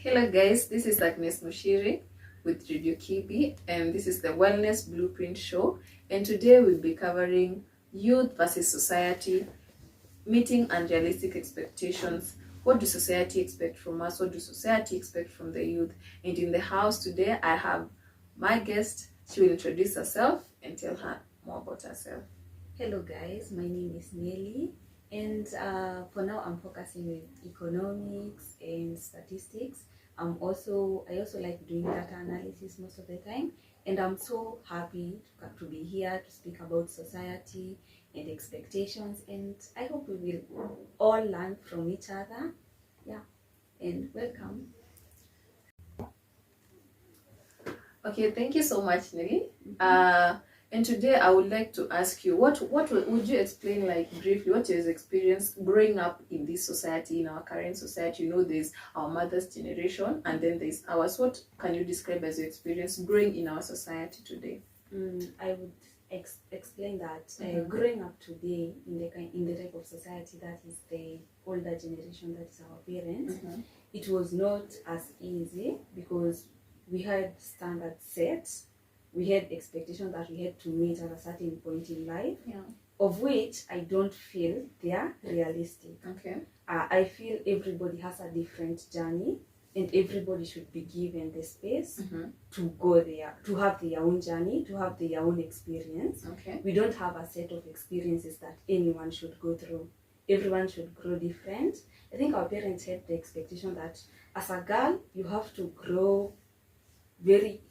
Hello guys, this is Agnes Mushiri with Radio Kibi, and this is the Wellness Blueprint Show, and today we'll be covering youth versus society, meeting unrealistic expectations. What do society expect from us? What do society expect from the youth? And in the house today I have my guest. She will introduce herself and tell her more about herself. Hello guys, my name is Nelly, and for now I'm focusing with economics and statistics. I also like doing data analysis most of the time, and I'm so happy to be here to speak about society and expectations, and I hope we will all learn from each other. Yeah, and welcome. Okay, thank you so much, Nelly. And today I would like to ask you, what would you explain, like briefly, what is your experience growing up in this society, in our current society? You know, there's our mother's generation and then there's ours. What can you describe as your experience growing in our society today? I would explain that growing up today in the type of society that is the older generation, that is our parents, it was not as easy because we had standards set. We had expectations that we had to meet at a certain point in life, of which I don't feel they are realistic. Okay. I feel everybody has a different journey, and everybody should be given the space to go there, to have their own journey, to have their own experience. Okay. We don't have a set of experiences that anyone should go through. Everyone should grow different. I think our parents had the expectation that as a girl, you have to grow very,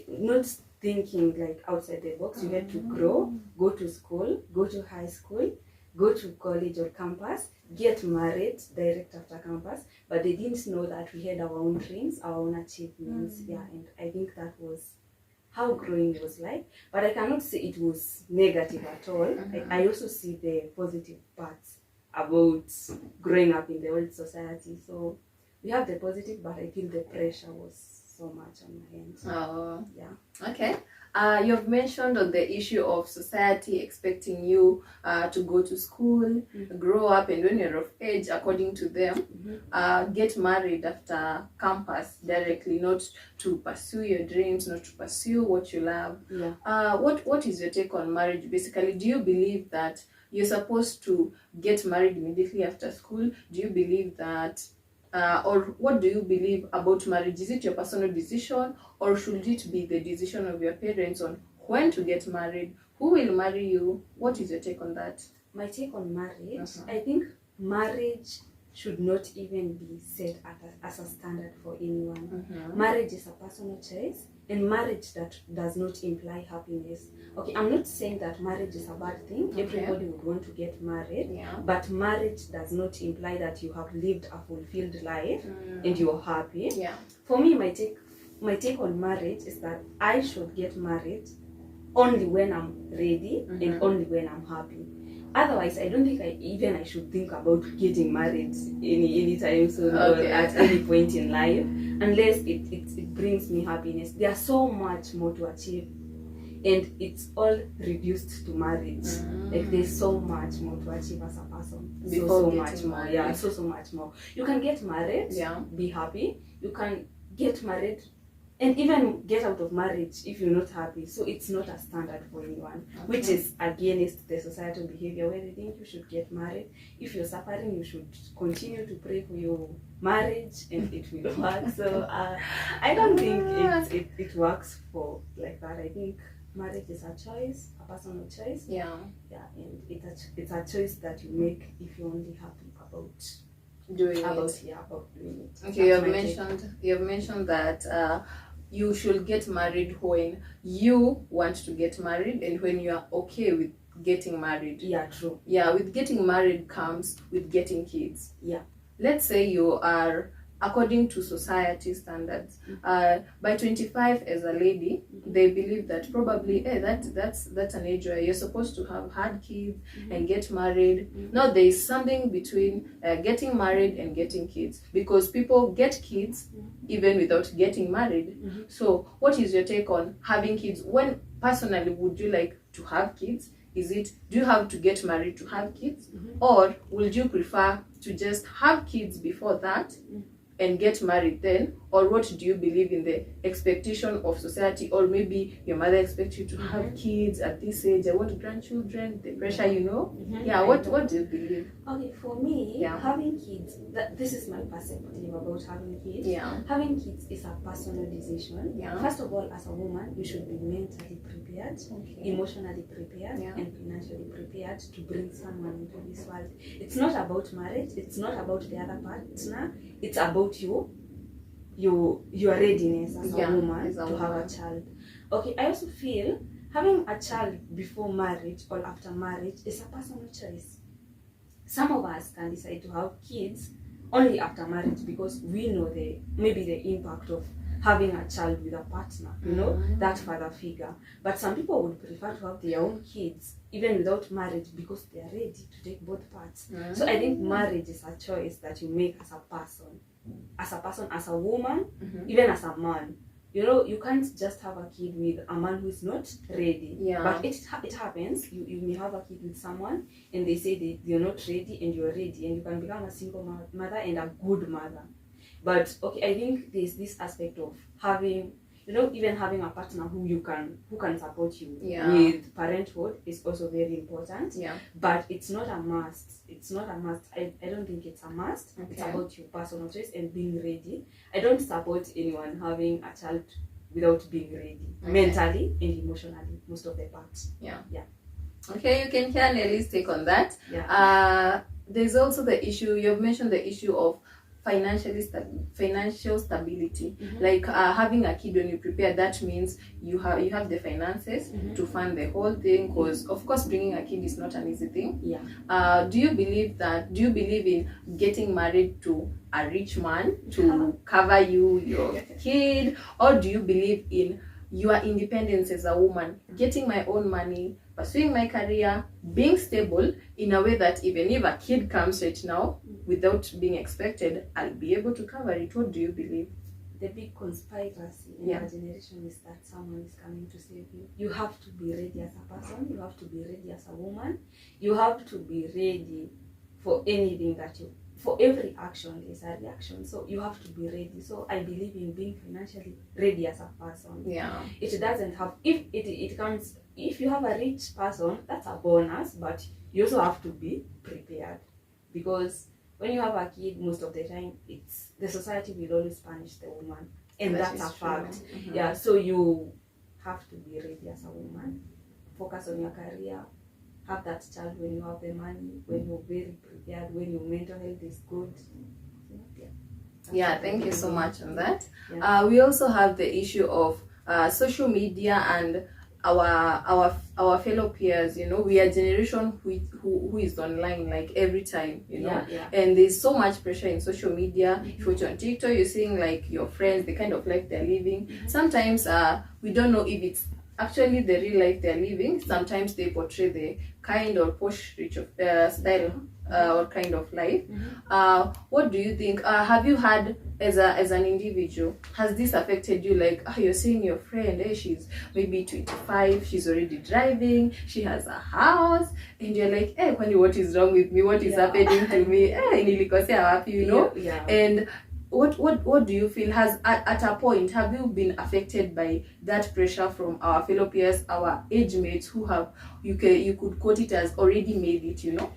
not thinking like outside the box. You had to grow, go to school, go to high school, go to college or campus, get married direct after campus, but they didn't know that we had our own dreams, our own achievements. And I think that was how growing was like, but I cannot say it was negative at all. I also see the positive parts about growing up in the old society. So we have the positive, but I feel the pressure was so much on my end. Okay. You have mentioned on the issue of society expecting you to go to school, grow up, and when you're of age, according to them, get married after campus directly, not to pursue your dreams, not to pursue what you love. What is your take on marriage? Basically, do you believe that you're supposed to get married immediately after school? Do you believe that or what do you believe about marriage? Is it your personal decision, or should it be the decision of your parents on when to get married? Who will marry you? What is your take on that? My take on marriage, I think marriage should not even be set as a standard for anyone. Marriage is a personal choice, and marriage that does not imply happiness. Okay, I'm not saying that marriage is a bad thing. Everybody would want to get married, but marriage does not imply that you have lived a fulfilled life and you're happy. For me, my take on marriage is that I should get married only when I'm ready and only when I'm happy. Otherwise, I don't think I should think about getting married any time soon or at any point in life, unless it brings me happiness. There's so much more to achieve, and it's all reduced to marriage. Like there's so much more to achieve as a person. So much more. So much more. You can get married, be happy. You can get married and even get out of marriage if you're not happy. So it's not a standard for anyone, which is against the societal behavior where they think you should get married. If you're suffering, you should continue to pray for your marriage and it will work. So I don't think it works for like that. I think marriage is a choice, a personal choice. And it's a choice that you make if you're only happy about doing it. Okay, you have mentioned that you should get married when you want to get married and when you are okay with getting married. True. With getting married comes with getting kids. Let's say you are, according to society standards, by 25 as a lady, they believe that probably that's an age where you're supposed to have had kids and get married. Now there is something between getting married and getting kids, because people get kids even without getting married. So what is your take on having kids? When personally would you like to have kids? Do you have to get married to have kids? Or would you prefer to just have kids before that and get married then? Or what do you believe in the expectation of society? Or maybe your mother expects you to have kids at this age, I want grandchildren, the pressure, you know? Yeah, what do you believe? Okay, for me, having kids, this is my perspective about having kids. Yeah. Having kids is a personal decision. Yeah. First of all, as a woman, you should be mentally prepared, emotionally prepared, and financially prepared to bring someone into this world. It's not about marriage, it's not about the other partner, it's about your readiness as a woman to have a child. Okay, I also feel having a child before marriage or after marriage is a personal choice. Some of us can decide to have kids only after marriage because we know maybe the impact of having a child with a partner, you know, that father figure. But some people would prefer to have their own kids even without marriage because they are ready to take both parts. So I think marriage is a choice that you make as a person, as a woman, even as a man. You know, you can't just have a kid with a man who is not ready. Yeah. But it happens. You may have a kid with someone and they say they're not ready and you're ready, and you can become a single mother and a good mother. But okay, I think there's this aspect of having, you know, even having a partner who can support you with parenthood is also very important. Yeah. But it's not a must. It's not a must. I don't think it's a must. Okay. It's about your personal choice and being ready. I don't support anyone having a child without being ready, mentally and emotionally, most of the parts. Yeah. Yeah. Okay, you can hear Nelly's take on that. Yeah. There's also the issue, you've mentioned the issue of financial stability. Like having a kid, when you prepare, that means you have the finances to fund the whole thing, because of course bringing a kid is not an easy thing. Do you believe in getting married to a rich man to cover your kid, or do you believe in your independence as a woman, getting my own money, pursuing my career, being stable in a way that even if a kid comes right now without being expected, I'll be able to cover it? What do you believe? The big conspiracy in our generation is that someone is coming to save you. You have to be ready as a person, you have to be ready as a woman, you have to be ready for anything for every action there's a reaction, so you have to be ready. So I believe in being financially ready as a person. It doesn't have, it comes, if you have a rich person, that's a bonus, but you also have to be prepared, because when you have a kid, most of the time it's the society will always punish the woman, and that's a fact. Yeah, so you have to be ready as a woman, focus on your career, have that child when you have the money, when you're very prepared, when your mental health is good. Yeah, thank you so much on that. We also have the issue of social media and our fellow peers. You know, we are a generation who is online like every time, you know. And there's so much pressure in social media. If you're on TikTok, you're seeing like your friends, the kind of life they're living. Sometimes we don't know if it's actually the real life they're living. Sometimes they portray the kind or posh rich style or kind of life. What do you think? Have you had, as an individual, has this affected you? Like, you're seeing your friend, she's maybe 25, she's already driving, she has a house, and you're like, what is wrong with me? What is happening to me? Nilikosea wapi, you know? And what do you feel, has at a point, have you been affected by that pressure from our fellow peers, our age mates who have, you could quote it as already made it, you know?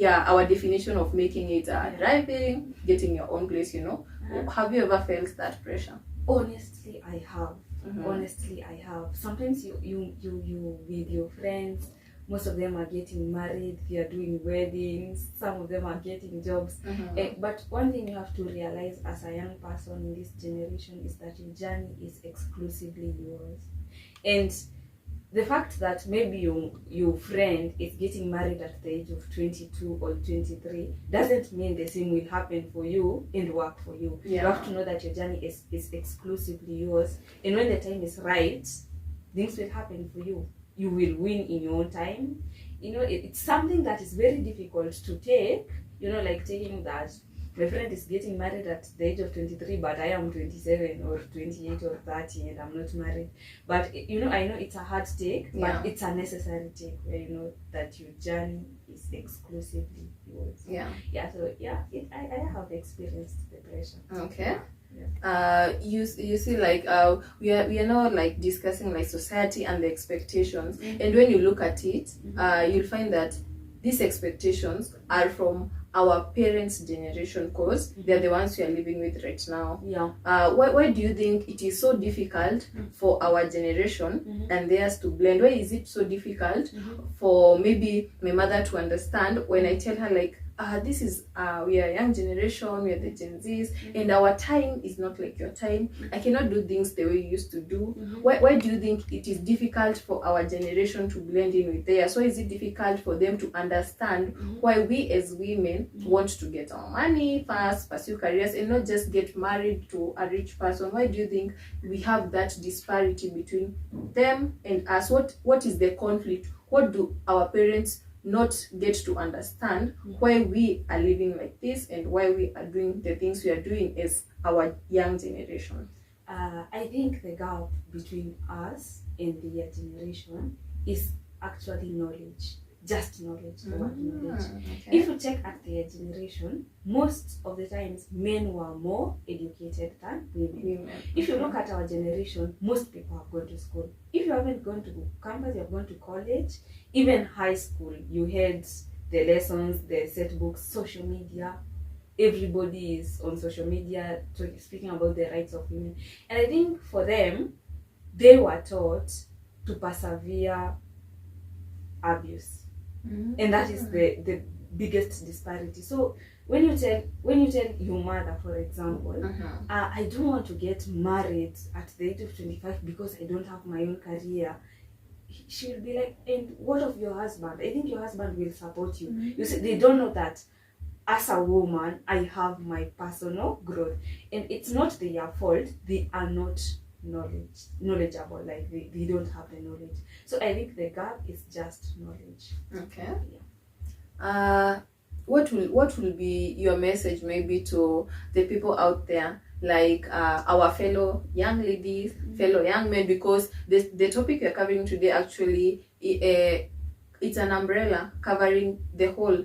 Our definition of making it, driving, getting your own place, you know. Have you ever felt that pressure? Honestly, I have. Honestly, I have. Sometimes you with your friends, most of them are getting married, they are doing weddings, some of them are getting jobs. But one thing you have to realize as a young person in this generation is that your journey is exclusively yours. And the fact that maybe your friend is getting married at the age of 22 or 23 doesn't mean the same will happen for you and work for you. You have to know that your journey is exclusively yours. And when the time is right, things will happen for you. You will win in your own time. You know, it's something that is very difficult to take, you know, like taking that my friend is getting married at the age of 23, but I am 27 or 28 or 30 and I'm not married. But you know, I know it's a hard take, Yeah. but it's a necessary take where you know that your journey is exclusively yours. Yeah. Yeah, so yeah, I have experienced the pressure. Okay. Yeah. You see, like we are now like discussing like society and the expectations, and when you look at it, you'll find that these expectations are from our parents' generation, because they're the ones we are living with right now. Yeah. Why do you think it is so difficult for our generation and theirs to blend? Why is it so difficult for maybe my mother to understand when I tell her like, this is we are a young generation, we are the Gen Zs, and our time is not like your time. I cannot do things the way you used to do. Why do you think it is difficult for our generation to blend in with theirs? Why is it difficult for them to understand why we as women want to get our money first, pursue careers, and not just get married to a rich person? Why do you think we have that disparity between them and us? What is the conflict? What do our parents not get to understand why we are living like this and why we are doing the things we are doing as our young generation? I think the gap between us and the generation is actually knowledge. Just knowledge, the word knowledge. Okay. If you check at their generation, most of the times men were more educated than women. If you look at our generation, most people have gone to school. If you haven't gone to campus, you have gone to college, even high school, you had the lessons, the set books, social media. Everybody is on social media speaking about the rights of women. And I think for them, they were taught to persevere abuse. And that is the biggest disparity. So when you tell your mother, for example, I don't want to get married at the age of 25 because I don't have my own career, she will be like, and what of your husband? I think your husband will support you. You see, they don't know that as a woman I have my personal growth, and it's not their fault. They are not knowledgeable, like they don't have the knowledge. So I think the gap is just knowledge. Okay. What will be your message maybe to the people out there, like our fellow young ladies, fellow young men, because the topic we're covering today actually it's an umbrella covering the whole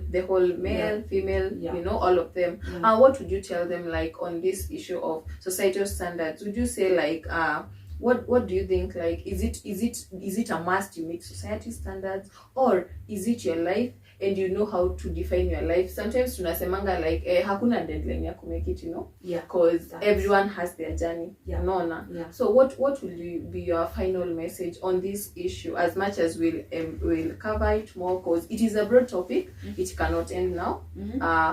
male, female, you know, all of them. What would you tell them like on this issue of societal standards? Would you say like what do you think, like is it a must you meet society standards, or is it your life and you know how to define your life? Sometimes tunasemanga like hakuna deadline ya kumake it, you know, because everyone has their journey. So what will be your final message on this issue, as much as we'll cover it more, because it is a broad topic, it cannot end now.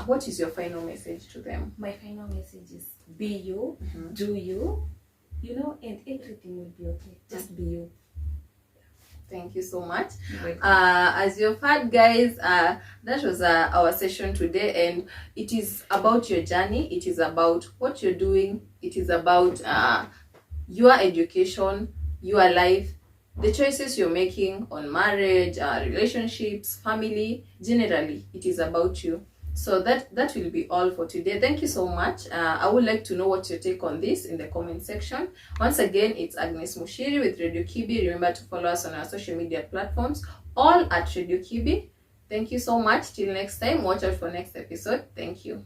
What is your final message to them? My final message is be you, do you, you know, and everything will be okay. Just be you. Thank you so much. As you've heard, guys, that was our session today, and it is about your journey. It is about what you're doing. It is about your education, your life, the choices you're making on marriage, relationships, family. Generally, it is about you. So that will be all for today. Thank you so much. I would like to know what your take on this in the comment section. Once again, it's Agnes Mushiri with Radio Kibi. Remember to follow us on our social media platforms, all at Radio Kibi. Thank you so much. Till next time, watch out for next episode. Thank you.